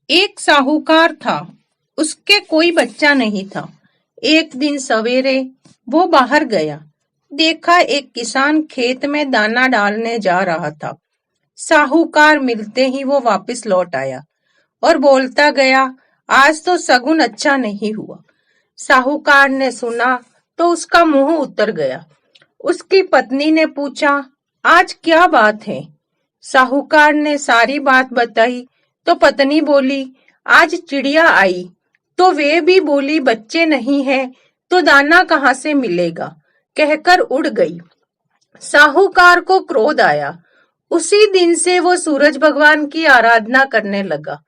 एक साहूकार था। उसके कोई बच्चा नहीं था। एक दिन सवेरे वो बाहर गया। देखा एक किसान खेत में दाना डालने जा रहा था। साहूकार मिलते ही वो वापस लौट आया और बोलता गया, आज तो शगुन अच्छा नहीं हुआ। साहूकार ने सुना तो उसका मुंह उतर गया। उसकी पत्नी ने पूछा, आज क्या बात है? साहूकार ने सारी बात बताई तो पत्नी बोली, आज चिड़िया आई तो वे भी बोली बच्चे नहीं है तो दाना कहाँ से मिलेगा, कहकर उड़ गई। साहूकार को क्रोध आया। उसी दिन से वो सूरज भगवान की आराधना करने लगा।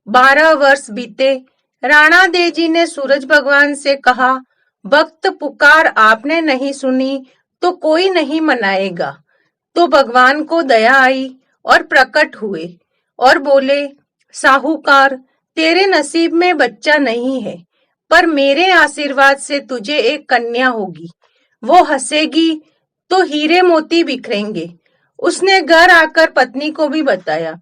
12 वर्ष बीते। राणा देजी ने सूरज भगवान से कहा, भक्त पुकार आपने नहीं सुनी तो कोई नहीं मनाएगा। तो भगवान को दया आई और प्रकट हुए और बोले, साहूकार, तेरे नसीब में बच्चा नहीं है, पर मेरे आशीर्वाद से तुझे एक कन्या होगी। वो हंसेगी तो हीरे मोती बिखरेंगे। उसने घर आकर पत्नी को भी बताया।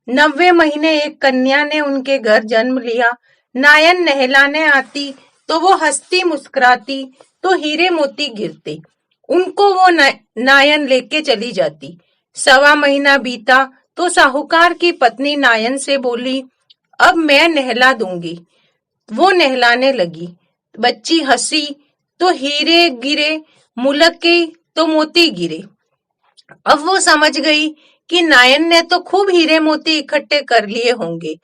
90 महीने एक कन्या ने उनके घर जन्म लिया। नायन नहलाने आती तो वो हंसती मुस्कुराती तो हीरे मोती गिरते। उनको वो नायन लेके चली जाती। 1.25 महीना बीता तो साहूकार की पत्नी नायन से बोली, अब मैं नहला दूंगी। वो नहलाने लगी। बच्ची हंसी तो हीरे गिरे, मुलके तो मोती गिरे। अब वो समझ गई कि नायन ने तो खूब हीरे मोती इकट्ठे कर लिए होंगे।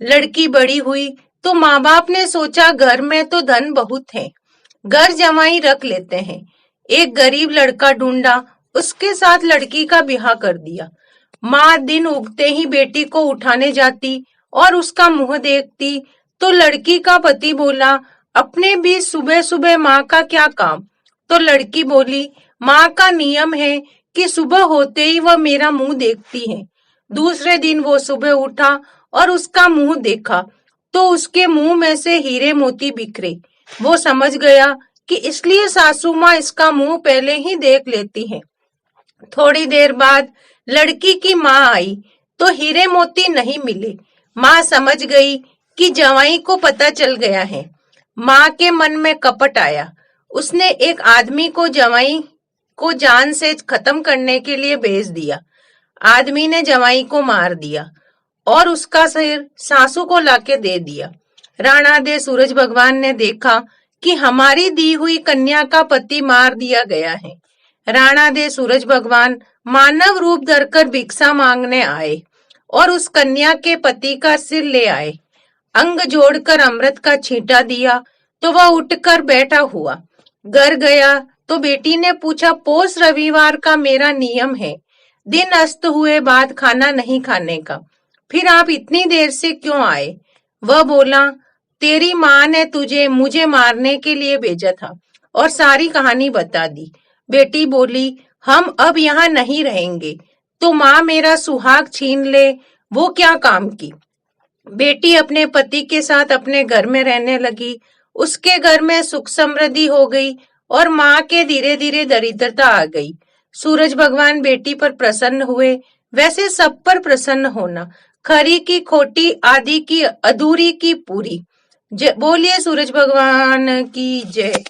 लड़की बड़ी हुई तो माँ बाप ने सोचा घर में तो धन बहुत है, घर जमाई रख लेते हैं। एक गरीब लड़का ढूंढा, उसके साथ लड़की का ब्याह कर दिया। माँ दिन उगते ही बेटी को उठाने जाती और उसका मुंह देखती तो लड़की का पति बोला, अपने भी सुबह सुबह माँ का क्या काम? तो लड़की बोली, माँ का नियम है कि सुबह होते ही वह मेरा मुंह देखती है। दूसरे दिन वो सुबह उठा और उसका मुंह देखा तो उसके मुंह में से हीरे मोती बिखरे। वो समझ गया कि इसलिए सासू माँ इसका मुंह पहले ही देख लेती है। थोड़ी देर बाद लड़की की माँ आई तो हीरे मोती नहीं मिले। माँ समझ गई कि जवाई को पता चल गया है। माँ के मन में कपट आया। उसने एक आदमी को जवाई को जान से खत्म करने के लिए भेज दिया। आदमी ने जवाई को मार दिया और उसका सिर सासू को लाके दे दिया। राणा दे सूरज भगवान ने देखा कि हमारी दी हुई कन्या का पति मार दिया गया है। राणा दे सूरज भगवान मानव रूप धरकर भिक्षा मांगने आए और उस कन्या के पति का सिर ले आए। अंग जोड़कर अमृत का छींटा दिया तो वह उठकर बैठा हुआ। घर गया तो बेटी ने पूछा, पोष रविवार का मेरा नियम है, दिन अस्त हुए बाद खाना नहीं खाने का, फिर आप इतनी देर से क्यों आए? वह बोला, तेरी माँ ने तुझे मुझे मारने के लिए भेजा था और सारी कहानी बता दी। बेटी बोली, हम अब यहाँ नहीं रहेंगे तो माँ मेरा सुहाग छीन ले, वो क्या काम की? बेटी अपने पति के साथ अपने घर में रहने लगी। उसके घर में सुख समृद्धि हो गई और माँ के धीरे धीरे दरिद्रता आ गई। सूरज भगवान बेटी पर प्रसन्न हुए। वैसे सब पर प्रसन्न होना, खरी की खोटी, आधी की अधूरी की पूरी। बोलिए सूरज भगवान की जय।